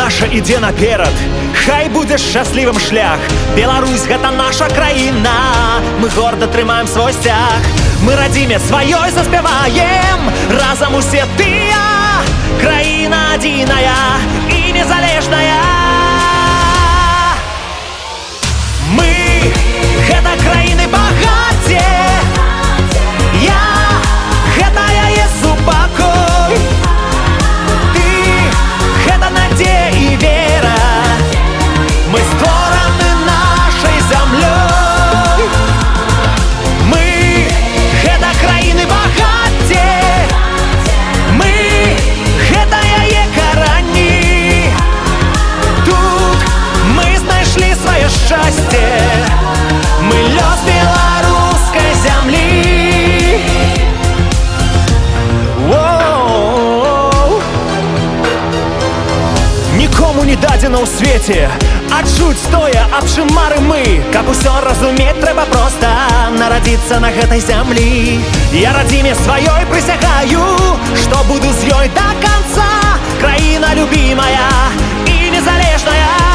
наша ідзе наперад, хай будзе шчаслівым шлях. Беларусь гэта наша краіна, мы горда трымаем свой сцяг. Мы радзіме сваёй заспяваем разам усе тыя. Краіна адзіная і незалежная. Мы гэта краіны багацце, я гэта яе супакой. Ты гэта надзея і вера, мы створаны нашай зямлёй. Мы гэта краіны багацце, мы гэта яе карані. Тут мы знайшлі сваё шчасце, мы лёс беларускай зямлі. Нікому не дадзена ў свеце адчуць тое, аб чым мары мы. Каб усё разумець, трэба проста нарадзіцца на гэтай зямлі. Я радзіме сваёй прысягаю, што буду з ёй да канца. Краіна любімая і незалежная.